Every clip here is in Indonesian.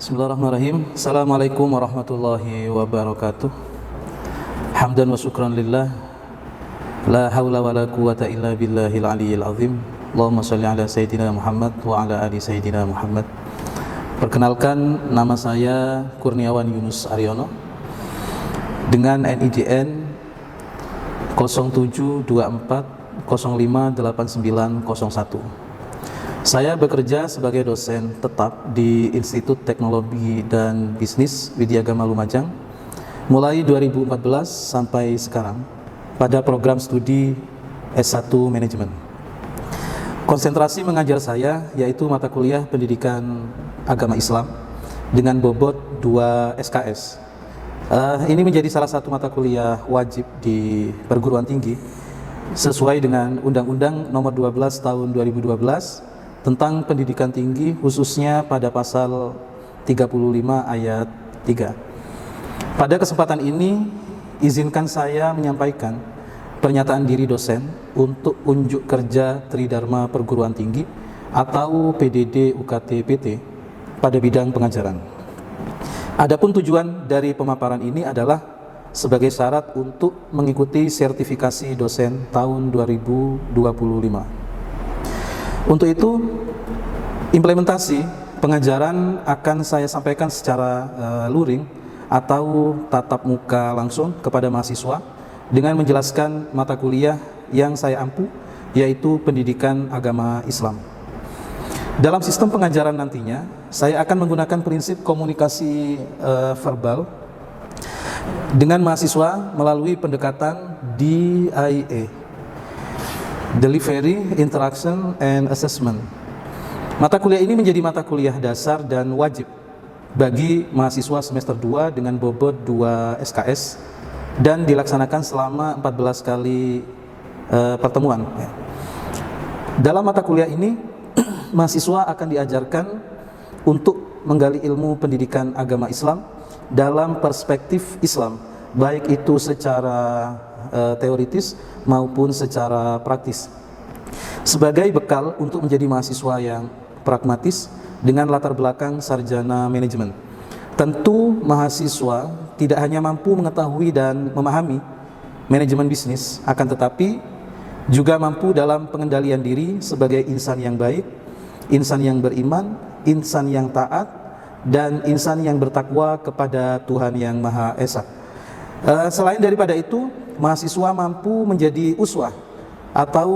Bismillahirrahmanirrahim. Assalamualaikum warahmatullahi wabarakatuh. Hamdan wa syukran lillah. La hawla wa la quwata illa billahil aliyyil azim. Allahumma sholli ala sayyidina Muhammad wa ala ali sayyidina Muhammad. Perkenalkan, nama saya Kurniawan Yunus Aryono dengan NIDN 0724058901. Saya bekerja sebagai dosen tetap di Institut Teknologi dan Bisnis Widya Gama Lumajang mulai 2014 sampai sekarang pada program studi S1 Manajemen. Konsentrasi mengajar saya yaitu mata kuliah Pendidikan Agama Islam dengan bobot 2 SKS. Ini menjadi salah satu mata kuliah wajib di perguruan tinggi sesuai dengan Undang-Undang Nomor 12 Tahun 2012 tentang pendidikan tinggi, khususnya pada pasal 35 ayat 3. Pada kesempatan ini, izinkan saya menyampaikan pernyataan diri dosen untuk unjuk kerja Tridharma Perguruan Tinggi atau PDD UKT PT pada bidang pengajaran. Adapun tujuan dari pemaparan ini adalah sebagai syarat untuk mengikuti sertifikasi dosen tahun 2025. Untuk itu, implementasi pengajaran akan saya sampaikan secara luring atau tatap muka langsung kepada mahasiswa dengan menjelaskan mata kuliah yang saya ampu, yaitu Pendidikan Agama Islam. Dalam sistem pengajaran nantinya, saya akan menggunakan prinsip komunikasi verbal dengan mahasiswa melalui pendekatan DIA, Delivery, Interaction, and Assessment. Mata kuliah ini menjadi mata kuliah dasar dan wajib bagi mahasiswa semester 2 dengan bobot 2 SKS dan dilaksanakan selama 14 kali pertemuan. Dalam mata kuliah ini, mahasiswa akan diajarkan untuk menggali ilmu pendidikan agama Islam dalam perspektif Islam, baik itu secara teoritis maupun secara praktis, sebagai bekal untuk menjadi mahasiswa yang pragmatis dengan latar belakang sarjana manajemen. Tentu mahasiswa tidak hanya mampu mengetahui dan memahami manajemen bisnis, akan tetapi juga mampu dalam pengendalian diri sebagai insan yang baik, insan yang beriman, insan yang taat, dan insan yang bertakwa kepada Tuhan yang Maha Esa. Selain daripada itu, mahasiswa mampu menjadi uswah atau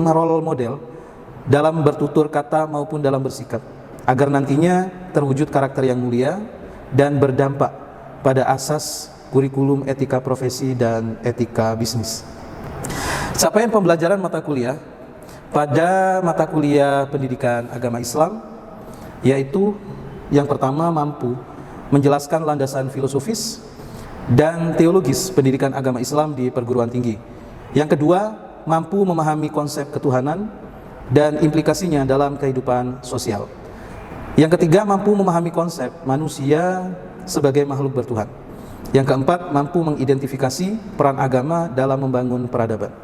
role model dalam bertutur kata maupun dalam bersikap, agar nantinya terwujud karakter yang mulia dan berdampak pada asas kurikulum etika profesi dan etika bisnis. Capaian pembelajaran mata kuliah pada mata kuliah Pendidikan Agama Islam yaitu yang pertama, mampu menjelaskan landasan filosofis dan teologis pendidikan agama Islam di perguruan tinggi. Yang kedua, mampu memahami konsep ketuhanan dan implikasinya dalam kehidupan sosial. Yang ketiga, mampu memahami konsep manusia sebagai makhluk bertuhan. Yang keempat, mampu mengidentifikasi peran agama dalam membangun peradaban.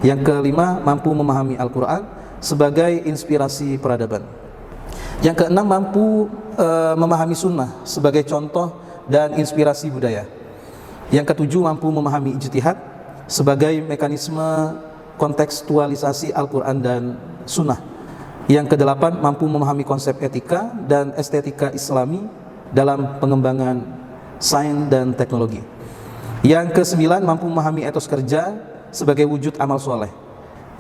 Yang kelima, mampu memahami Al-Quran sebagai inspirasi peradaban. Yang keenam, mampu memahami sunnah sebagai contoh dan inspirasi budaya. Yang ketujuh, mampu memahami ijtihad sebagai mekanisme kontekstualisasi Al-Quran dan sunnah. Yang kedelapan, mampu memahami konsep etika dan estetika Islami dalam pengembangan sains dan teknologi. Yang kesembilan, mampu memahami etos kerja sebagai wujud amal soleh.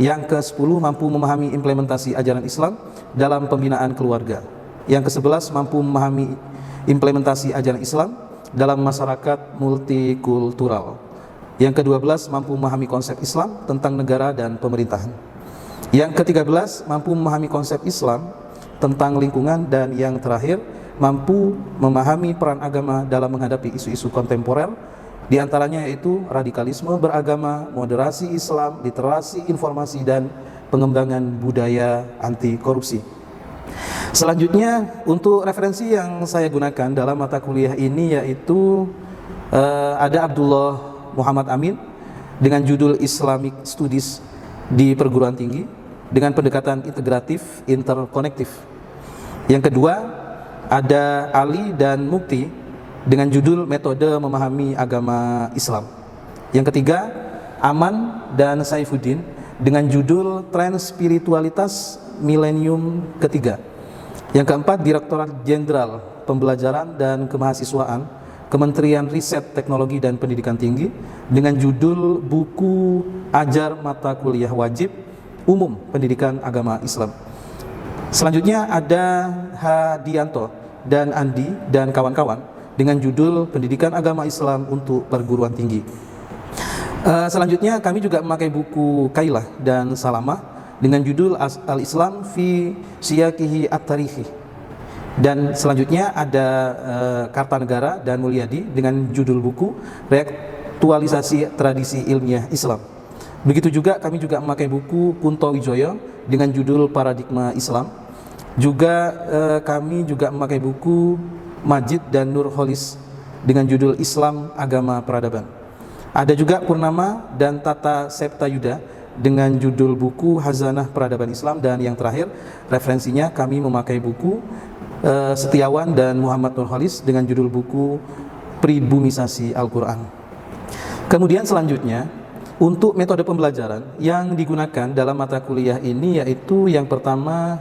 Yang ke-10, mampu memahami implementasi ajaran Islam dalam pembinaan keluarga. Yang ke-11, mampu memahami implementasi ajaran Islam dalam masyarakat multikultural. Yang ke-12, mampu memahami konsep Islam tentang negara dan pemerintahan. Yang ke-13, mampu memahami konsep Islam tentang lingkungan. Dan yang terakhir, mampu memahami peran agama dalam menghadapi isu-isu kontemporer, di antaranya yaitu radikalisme beragama, moderasi Islam, literasi informasi, dan pengembangan budaya anti korupsi. Selanjutnya, untuk referensi yang saya gunakan dalam mata kuliah ini yaitu ada Abdullah Muhammad Amin dengan judul Islamic Studies di perguruan tinggi dengan pendekatan integratif interkonektif. Yang kedua, ada Ali dan Mukti dengan judul Metode Memahami Agama Islam. Yang ketiga, Aman dan Saifuddin dengan judul Tren Spiritualitas Milenium Ketiga. Yang keempat, Direktorat Jenderal Pembelajaran dan Kemahasiswaan Kementerian Riset Teknologi dan Pendidikan Tinggi dengan judul Buku Ajar Mata Kuliah Wajib Umum Pendidikan Agama Islam. Selanjutnya ada Hadianto dan Andi dan kawan-kawan dengan judul Pendidikan Agama Islam untuk Perguruan Tinggi. Selanjutnya kami juga memakai buku Kailah dan Salamah dengan judul Al-Islam fi Siyaqihi At-Tarihi. Dan selanjutnya ada Kartanegara dan Mulyadi dengan judul buku Reaktualisasi Tradisi Ilmiah Islam. Begitu juga kami juga memakai buku Kunto Wijoyo dengan judul Paradigma Islam. Juga kami juga memakai buku Majid dan Nur Holis dengan judul Islam Agama Peradaban. Ada juga Purnama dan Tata Septa Yuda dengan judul buku Hazanah Peradaban Islam. Dan yang terakhir referensinya kami memakai buku Setiawan dan Muhammad Nur Holis dengan judul buku Pribumisasi Al-Quran. Kemudian selanjutnya untuk metode pembelajaran yang digunakan dalam mata kuliah ini yaitu yang pertama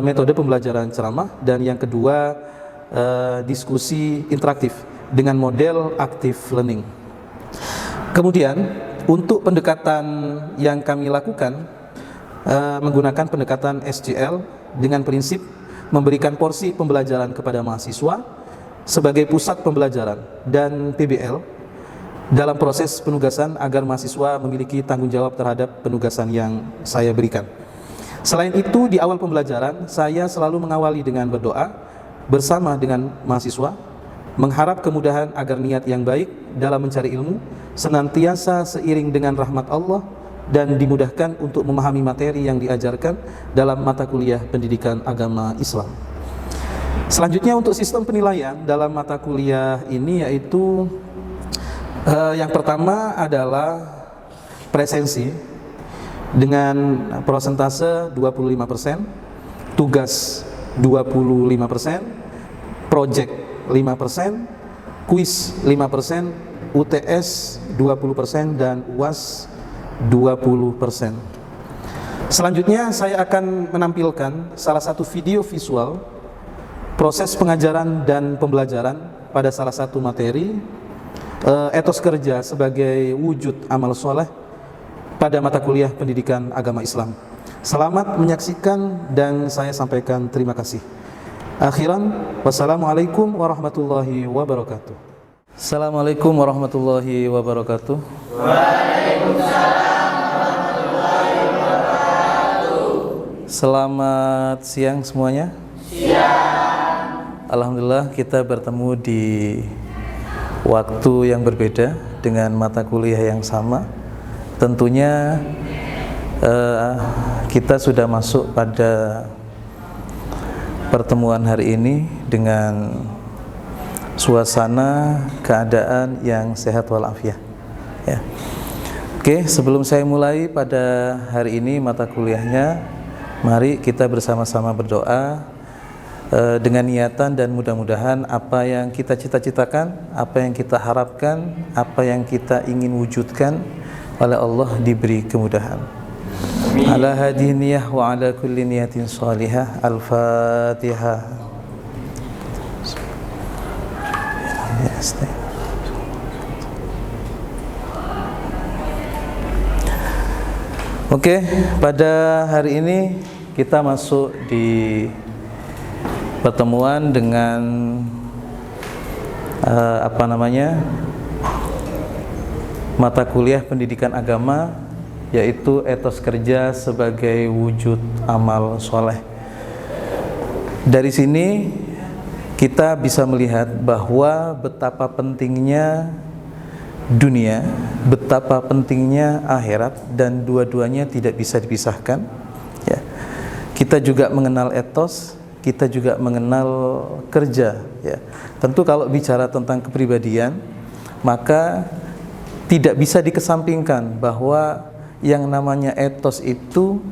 metode pembelajaran ceramah, dan yang kedua diskusi interaktif dengan model active learning. Kemudian untuk pendekatan yang kami lakukan menggunakan pendekatan SJL dengan prinsip memberikan porsi pembelajaran kepada mahasiswa sebagai pusat pembelajaran dan PBL dalam proses penugasan agar mahasiswa memiliki tanggung jawab terhadap penugasan yang saya berikan. Selain itu, di awal pembelajaran saya selalu mengawali dengan berdoa bersama dengan mahasiswa, mengharap kemudahan agar niat yang baik dalam mencari ilmu senantiasa seiring dengan rahmat Allah dan dimudahkan untuk memahami materi yang diajarkan dalam mata kuliah pendidikan agama Islam. Selanjutnya untuk sistem penilaian dalam mata kuliah ini yaitu yang pertama adalah presensi dengan persentase 25%, tugas 25%, project 5%, kuis 5%, UTS 20% dan UAS 20%. Selanjutnya saya akan menampilkan salah satu video visual proses pengajaran dan pembelajaran pada salah satu materi etos kerja sebagai wujud amal soleh pada mata kuliah pendidikan agama Islam. Selamat menyaksikan dan saya sampaikan terima kasih. Akhiran, wassalamualaikum warahmatullahi wabarakatuh. Assalamualaikum warahmatullahi wabarakatuh. Waalaikumsalam warahmatullahi wabarakatuh. Selamat siang semuanya. Siang. Alhamdulillah kita bertemu di waktu yang berbeda dengan mata kuliah yang sama. Tentunya kita sudah masuk pada pertemuan hari ini dengan suasana keadaan yang sehat walafiat. Ya. Oke, sebelum saya mulai pada hari ini mata kuliahnya, mari kita bersama-sama berdoa dengan niatan dan mudah-mudahan apa yang kita cita-citakan, apa yang kita harapkan, apa yang kita ingin wujudkan oleh Allah diberi kemudahan. Amin. Ala hadhihi niyah wa ala kulli niyatin salihah. Al-Fatihah. Oke, pada hari ini kita masuk di pertemuan dengan mata kuliah pendidikan agama, yaitu etos kerja sebagai wujud amal soleh. Dari sini kita bisa melihat bahwa betapa pentingnya dunia, betapa pentingnya akhirat, dan dua-duanya tidak bisa dipisahkan. Ya. Kita juga mengenal etos, kita juga mengenal kerja. Ya. Tentu kalau bicara tentang kepribadian, maka tidak bisa dikesampingkan bahwa yang namanya etos itu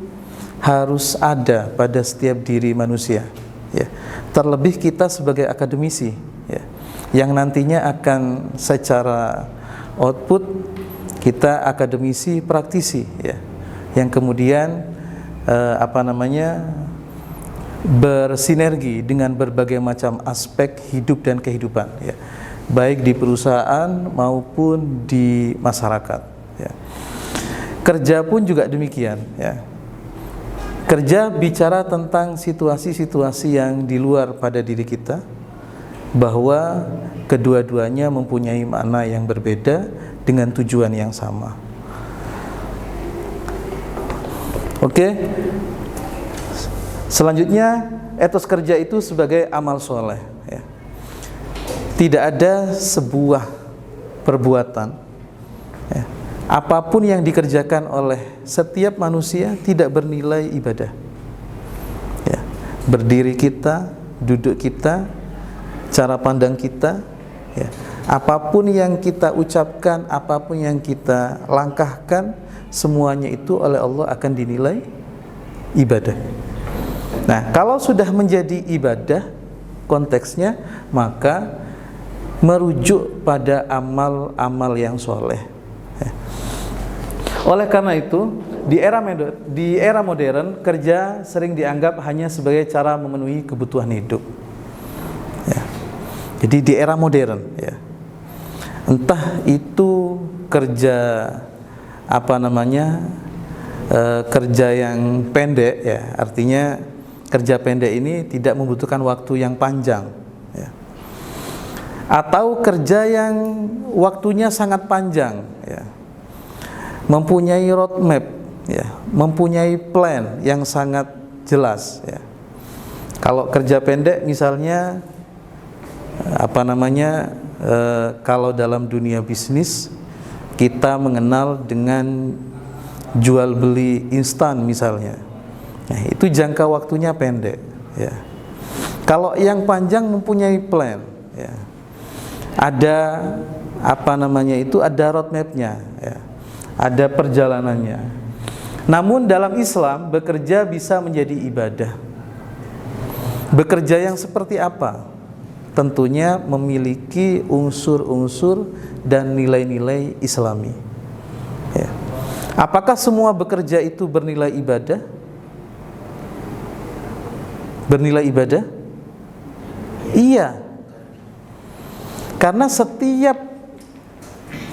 harus ada pada setiap diri manusia. Ya. Terlebih kita sebagai akademisi, ya, yang nantinya akan secara output kita akademisi praktisi, ya, yang kemudian bersinergi dengan berbagai macam aspek hidup dan kehidupan, ya, baik di perusahaan maupun di masyarakat, ya. Kerja pun juga demikian, ya. Kerja bicara tentang situasi-situasi yang di luar pada diri kita, bahwa kedua-duanya mempunyai makna yang berbeda dengan tujuan yang sama. Oke. Selanjutnya, etos kerja itu sebagai amal soleh, ya. Tidak ada sebuah perbuatan, ya, apapun yang dikerjakan oleh setiap manusia tidak bernilai ibadah, ya. Berdiri kita, duduk kita, cara pandang kita, ya, apapun yang kita ucapkan, apapun yang kita langkahkan, semuanya itu oleh Allah akan dinilai ibadah. Nah, kalau sudah menjadi ibadah konteksnya, maka merujuk pada amal-amal yang soleh, ya. Oleh karena itu, di era modern, kerja sering dianggap hanya sebagai cara memenuhi kebutuhan hidup, ya. Jadi di era modern, ya, entah itu kerja kerja yang pendek, ya, artinya kerja pendek ini tidak membutuhkan waktu yang panjang, ya, atau kerja yang waktunya sangat panjang, ya, mempunyai roadmap, ya, mempunyai plan yang sangat jelas, ya. Kalau kerja pendek misalnya kalau dalam dunia bisnis kita mengenal dengan jual beli instan misalnya. Nah, itu jangka waktunya pendek, ya. Kalau yang panjang mempunyai plan, ya. Ada ada roadmapnya, ya. Ada perjalanannya. Namun dalam Islam bekerja bisa menjadi ibadah. Bekerja yang seperti apa? Tentunya memiliki unsur-unsur dan nilai-nilai Islami, ya. Apakah semua bekerja itu bernilai ibadah? Bernilai ibadah? Iya. Karena setiap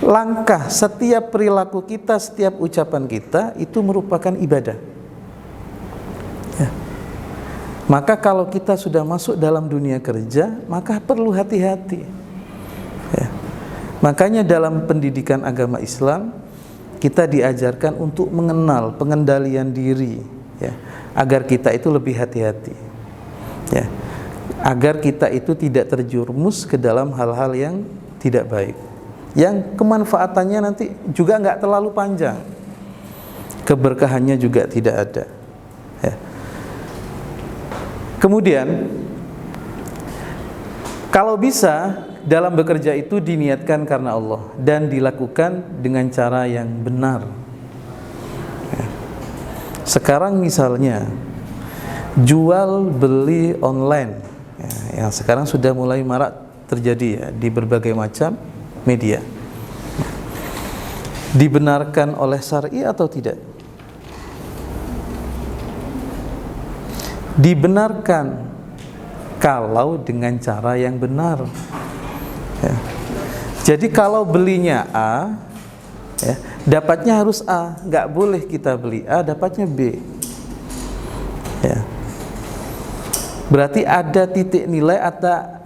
langkah, setiap perilaku kita, setiap ucapan kita itu merupakan ibadah, ya. Maka kalau kita sudah masuk dalam dunia kerja, maka perlu hati-hati, ya. Makanya dalam pendidikan agama Islam kita diajarkan untuk mengenal pengendalian diri, ya, agar kita itu lebih hati-hati, ya, agar kita itu tidak terjerumus ke dalam hal-hal yang tidak baik, yang kemanfaatannya nanti juga nggak terlalu panjang, keberkahannya juga tidak ada, ya. Kemudian kalau bisa dalam bekerja itu diniatkan karena Allah dan dilakukan dengan cara yang benar, ya. Sekarang misalnya jual beli online, ya, yang sekarang sudah mulai marak terjadi, ya, di berbagai macam media, dibenarkan oleh syar'i atau tidak? Dibenarkan kalau dengan cara yang benar, ya. Jadi kalau belinya A, ya, dapatnya harus A, nggak boleh kita beli A dapatnya B, ya. Berarti ada titik nilai,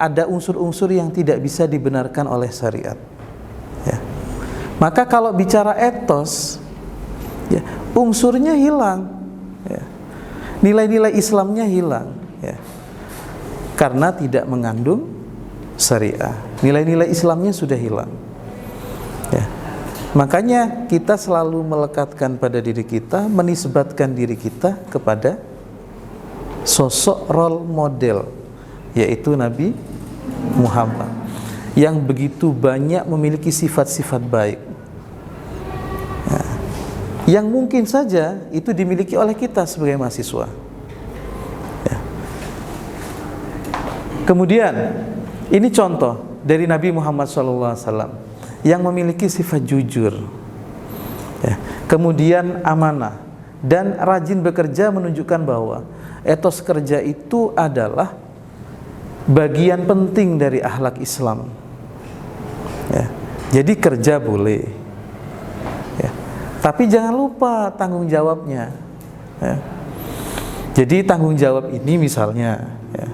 ada unsur-unsur yang tidak bisa dibenarkan oleh syariat, ya. Maka kalau bicara etos, ya, unsurnya hilang, ya. Nilai-nilai Islamnya hilang, ya, karena tidak mengandung syariah. Nilai-nilai Islamnya sudah hilang, ya. Makanya kita selalu melekatkan pada diri kita, menisbatkan diri kita kepada sosok role model, yaitu Nabi Muhammad, yang begitu banyak memiliki sifat-sifat baik, ya, yang mungkin saja itu dimiliki oleh kita sebagai mahasiswa, ya. Kemudian ini contoh dari Nabi Muhammad SAW yang memiliki sifat jujur, ya. Kemudian amanah dan rajin bekerja, menunjukkan bahwa etos kerja itu adalah bagian penting dari akhlak Islam, ya. Jadi kerja boleh, ya. Tapi jangan lupa tanggung jawabnya, ya. Jadi tanggung jawab ini misalnya, ya,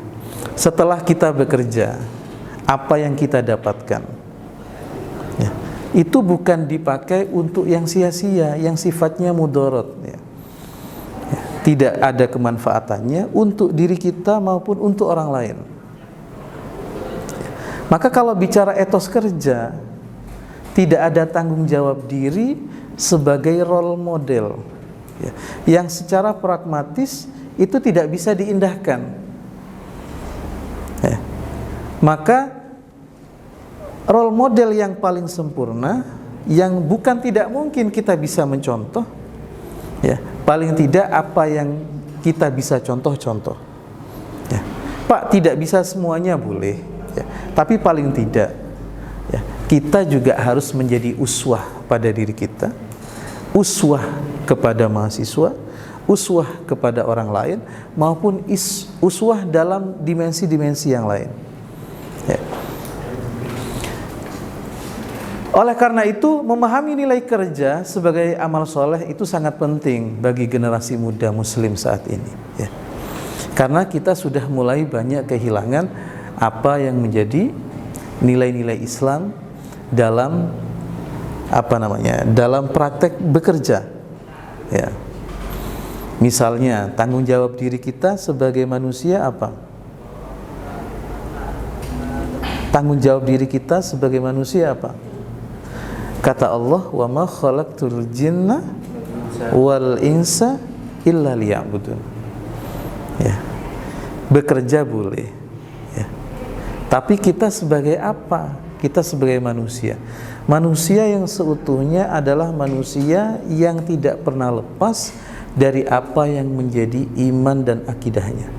setelah kita bekerja, apa yang kita dapatkan, ya, itu bukan dipakai untuk yang sia-sia, yang sifatnya mudorot, ya. Ya, tidak ada kemanfaatannya untuk diri kita maupun untuk orang lain. Maka kalau bicara etos kerja, tidak ada tanggung jawab diri sebagai role model, ya, yang secara pragmatis itu tidak bisa diindahkan, ya. Maka role model yang paling sempurna, yang bukan tidak mungkin kita bisa mencontoh, ya, paling tidak apa yang kita bisa contoh-contoh, ya. Pak, tidak bisa semuanya boleh, ya, tapi paling tidak, ya, kita juga harus menjadi uswah pada diri kita, uswah kepada mahasiswa, uswah kepada orang lain, maupun uswah dalam dimensi-dimensi yang lain, ya. Oleh karena itu, memahami nilai kerja sebagai amal soleh itu sangat penting bagi generasi muda muslim saat ini, ya. Karena kita sudah mulai banyak kehilangan apa yang menjadi nilai-nilai Islam dalam dalam praktek bekerja, ya. Misalnya tanggung jawab diri kita sebagai manusia apa? Tanggung jawab diri kita sebagai manusia apa? Kata Allah, "Wa ma khalaqtul jinna wal insa illa liya'budun." Ya. Bekerja boleh, ya. Tapi kita sebagai apa? Kita sebagai manusia. Manusia yang seutuhnya adalah manusia yang tidak pernah lepas dari apa yang menjadi iman dan akidahnya,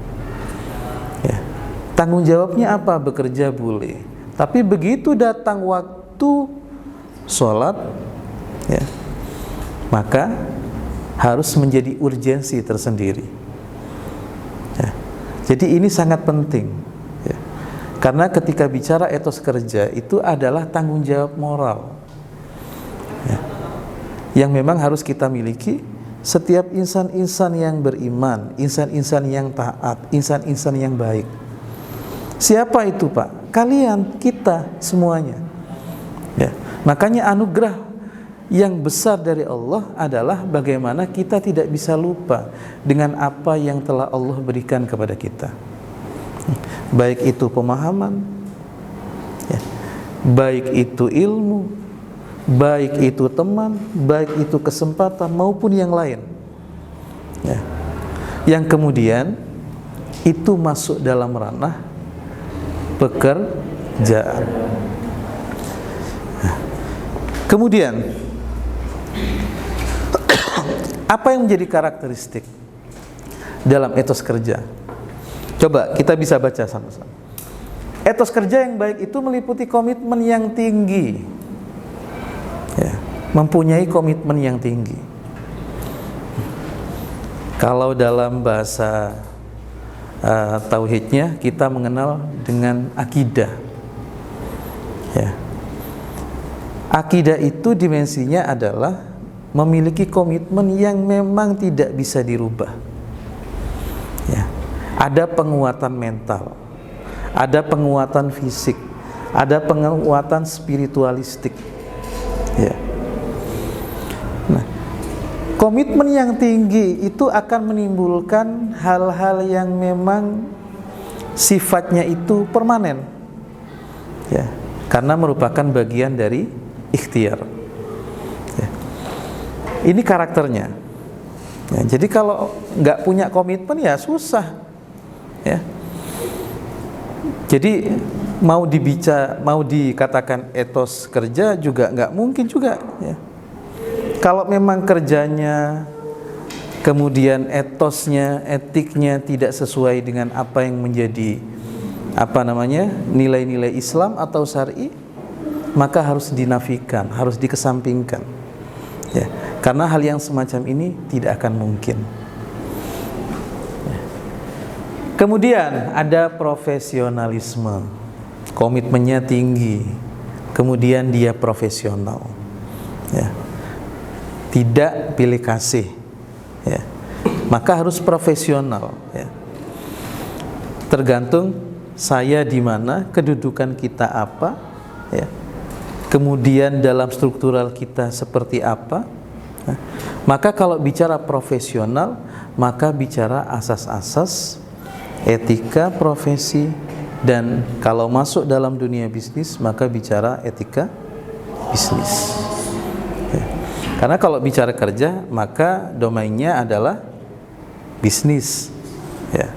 ya. Tanggung jawabnya apa? Bekerja boleh, tapi begitu datang waktu sholat, ya, maka harus menjadi urgensi tersendiri, ya. Jadi ini sangat penting, ya. Karena ketika bicara etos kerja itu adalah tanggung jawab moral, ya, yang memang harus kita miliki. Setiap insan-insan yang beriman, insan-insan yang taat, insan-insan yang baik. Siapa itu, Pak? Kalian, kita semuanya, ya. Makanya anugerah yang besar dari Allah adalah bagaimana kita tidak bisa lupa dengan apa yang telah Allah berikan kepada kita, baik itu pemahaman, ya, baik itu ilmu, baik itu teman, baik itu kesempatan maupun yang lain, ya, yang kemudian itu masuk dalam ranah pekerjaan. Kemudian apa yang menjadi karakteristik dalam etos kerja? Coba kita bisa baca sama-sama. Etos kerja yang baik itu meliputi komitmen yang tinggi, ya, mempunyai komitmen yang tinggi. Kalau dalam bahasa tauhidnya kita mengenal dengan akidah, ya. Akidah itu dimensinya adalah memiliki komitmen yang memang tidak bisa dirubah, ya. Ada penguatan mental, ada penguatan fisik, ada penguatan spiritualistik, ya. Nah, komitmen yang tinggi itu akan menimbulkan hal-hal yang memang sifatnya itu permanen, ya, karena merupakan bagian dari ikhtiar, ya. Ini karakternya, ya. Jadi kalau nggak punya komitmen ya susah, ya. Jadi mau dikatakan etos kerja juga nggak mungkin juga, ya. Kalau memang kerjanya kemudian etosnya, etiknya tidak sesuai dengan apa yang menjadi nilai-nilai Islam atau syar'i, maka harus dinafikan, harus dikesampingkan. Ya, karena hal yang semacam ini tidak akan mungkin. Ya. Kemudian ada profesionalisme, komitmennya tinggi, kemudian dia profesional. Ya. Tidak pilih kasih. Ya. Maka harus profesional. Ya. Tergantung saya di mana, kedudukan kita apa, ya. Kemudian dalam struktural kita seperti apa. Nah, maka kalau bicara profesional, maka bicara asas-asas etika profesi, dan kalau masuk dalam dunia bisnis maka bicara etika bisnis. Ya. Karena kalau bicara kerja maka domainnya adalah bisnis. Ya.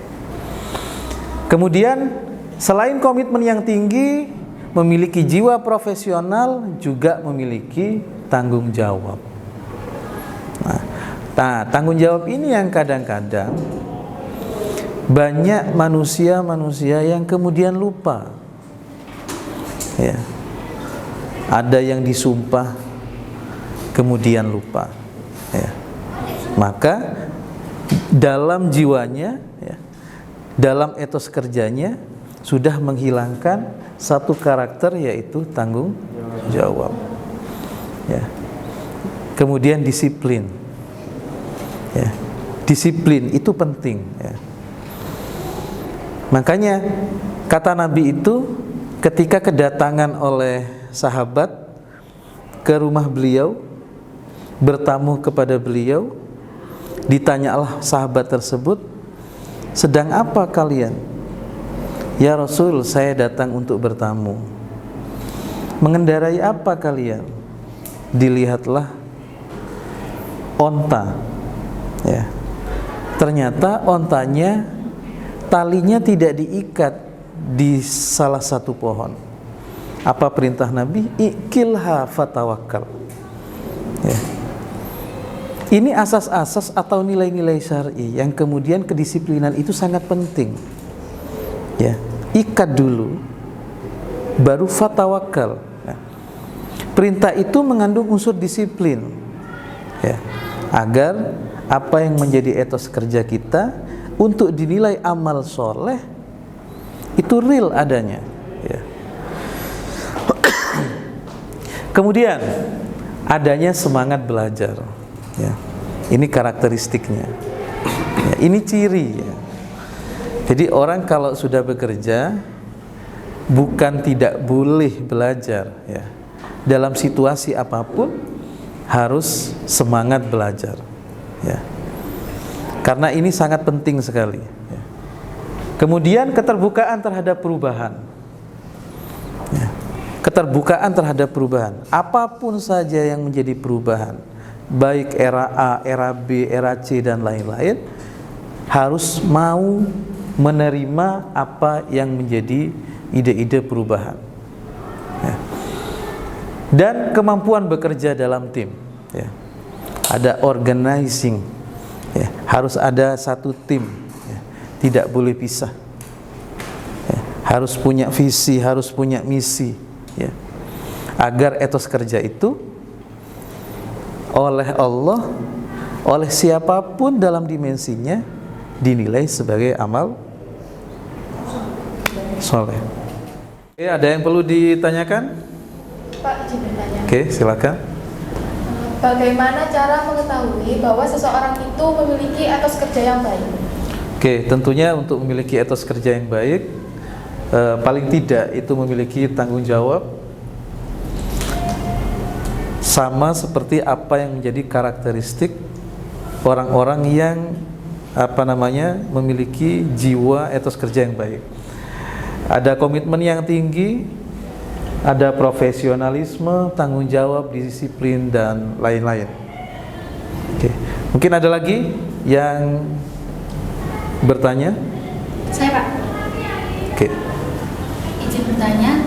Kemudian selain komitmen yang tinggi, memiliki jiwa profesional, juga memiliki tanggung jawab. Nah, tanggung jawab ini yang kadang-kadang banyak manusia yang kemudian lupa. Ya. Ada yang disumpah kemudian lupa. Ya. Maka dalam jiwanya, ya, dalam etos kerjanya sudah menghilangkan satu karakter, yaitu tanggung jawab. Ya. Kemudian disiplin. Ya. Disiplin itu penting. Ya. Makanya kata Nabi itu ketika kedatangan oleh sahabat ke rumah beliau, bertamu kepada beliau, ditanyalah sahabat tersebut, sedang apa kalian? Ya Rasul, saya datang untuk bertamu. Mengendarai apa kalian? Dilihatlah onta. Ya. Ternyata ontanya, talinya tidak diikat di salah satu pohon. Apa perintah Nabi? Ikilha fatawakkal. Ya. Ini asas-asas atau nilai-nilai syar'i yang kemudian kedisiplinan itu sangat penting. Ya, ikat dulu, baru fatawakal. Ya. Perintah itu mengandung unsur disiplin, ya, agar apa yang menjadi etos kerja kita untuk dinilai amal soleh itu real adanya. Ya. Kemudian adanya semangat belajar. Ya. Ini karakteristiknya. Ya, ini ciri. Ya. Jadi orang kalau sudah bekerja bukan tidak boleh belajar, ya. Dalam situasi apapun harus semangat belajar, ya. Karena ini sangat penting sekali. Ya. Kemudian keterbukaan terhadap perubahan, ya. Keterbukaan terhadap perubahan, apapun saja yang menjadi perubahan, baik era A, era B, era C dan lain-lain, harus mau menerima apa yang menjadi ide-ide perubahan, ya. Dan kemampuan bekerja dalam tim, ya. Ada organizing, ya. Harus ada satu tim, ya. Tidak boleh pisah, ya. Harus punya visi, harus punya misi, ya. Agar etos kerja itu oleh Allah, oleh siapapun dalam dimensinya dinilai sebagai amal soleh. Oke, ada yang perlu ditanyakan? Pak, izin bertanya. Oke, silakan. Bagaimana cara mengetahui bahwa seseorang itu memiliki etos kerja yang baik? Oke, tentunya untuk memiliki etos kerja yang baik, paling tidak itu memiliki tanggung jawab, sama seperti apa yang menjadi karakteristik orang-orang yang memiliki jiwa etos kerja yang baik. Ada komitmen yang tinggi, ada profesionalisme, tanggung jawab, disiplin dan lain-lain. Oke. Mungkin ada lagi yang bertanya? Saya, Pak. Oke. Izin bertanya,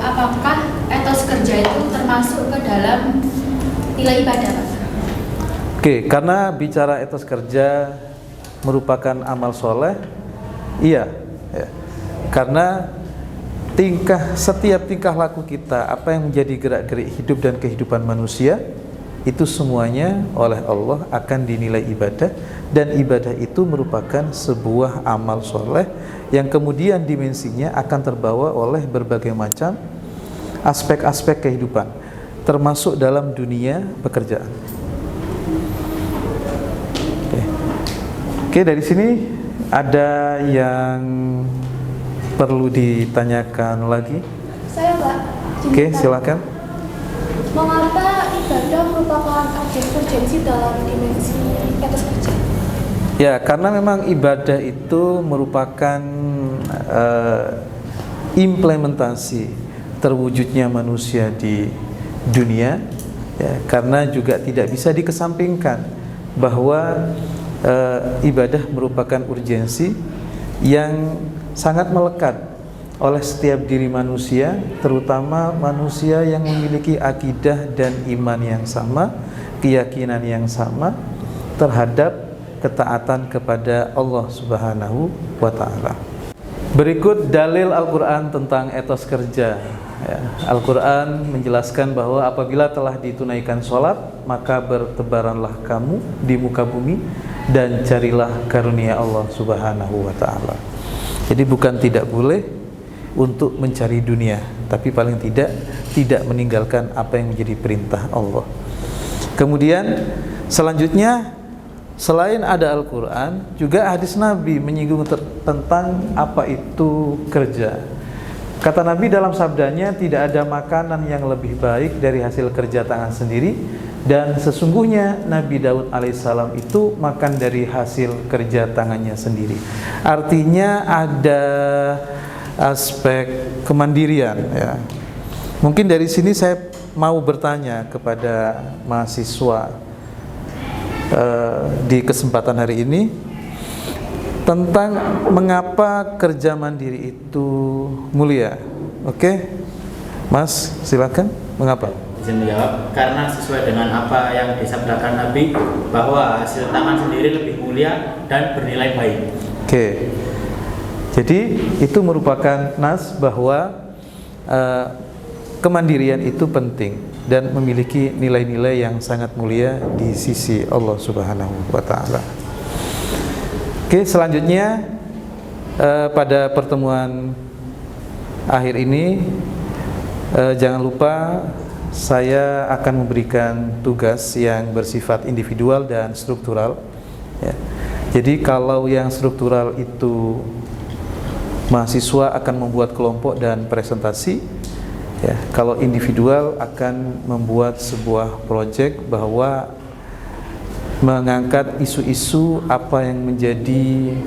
apakah etos kerja itu termasuk ke dalam nilai ibadah, Pak? Oke, karena bicara etos kerja merupakan amal soleh, iya, ya. Karena setiap tingkah laku kita, apa yang menjadi gerak-gerik hidup dan kehidupan manusia, itu semuanya oleh Allah akan dinilai ibadah, dan ibadah itu merupakan sebuah amal soleh yang kemudian dimensinya akan terbawa oleh berbagai macam aspek-aspek kehidupan, termasuk dalam dunia pekerjaan. Oke, dari sini ada yang perlu ditanyakan lagi? Saya, Pak. Oke, silakan. Mengapa ibadah merupakan agent urgensi dalam dimensi etos kerja? Ya, karena memang ibadah itu merupakan implementasi terwujudnya manusia di dunia, ya, karena juga tidak bisa dikesampingkan bahwa ibadah merupakan urgensi yang sangat melekat oleh setiap diri manusia, terutama manusia yang memiliki akidah dan iman yang sama, keyakinan yang sama terhadap ketaatan kepada Allah Subhanahu wa ta'ala. Berikut dalil Al-Quran tentang etos kerja. Ya, Al-Quran menjelaskan bahwa apabila telah ditunaikan sholat, maka bertebaranlah kamu di muka bumi dan carilah karunia Allah Subhanahu wa ta'ala. Jadi bukan tidak boleh untuk mencari dunia, tapi paling tidak meninggalkan apa yang menjadi perintah Allah. Kemudian selanjutnya, selain ada Al-Quran, juga hadis Nabi menyinggung tentang apa itu kerja. Kata Nabi dalam sabdanya, tidak ada makanan yang lebih baik dari hasil kerja tangan sendiri, dan sesungguhnya Nabi Daud alaihissalam itu makan dari hasil kerja tangannya sendiri. Artinya ada aspek kemandirian, ya. Mungkin dari sini saya mau bertanya kepada mahasiswa di kesempatan hari ini tentang mengapa kerja mandiri itu mulia. Oke, Mas, silakan. Mengapa? Izin menjawab, karena sesuai dengan apa yang disabdakan Nabi, bahwa hasil tangan sendiri lebih mulia dan bernilai baik. Oke. Jadi itu merupakan nas bahwa kemandirian itu penting dan memiliki nilai-nilai yang sangat mulia di sisi Allah Subhanahu wa ta'ala. Oke, selanjutnya pada pertemuan akhir ini jangan lupa saya akan memberikan tugas yang bersifat individual dan struktural, ya. Jadi kalau yang struktural itu mahasiswa akan membuat kelompok dan presentasi, ya. Kalau individual akan membuat sebuah proyek bahwa mengangkat isu-isu apa yang menjadi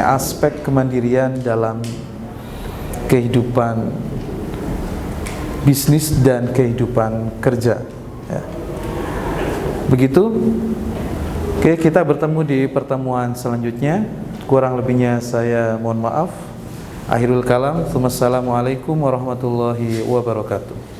aspek kemandirian dalam kehidupan bisnis dan kehidupan kerja, ya. Begitu. Oke, kita bertemu di pertemuan selanjutnya. Kurang lebihnya saya mohon maaf. Akhirul kalam. Wassalamualaikum warahmatullahi wabarakatuh.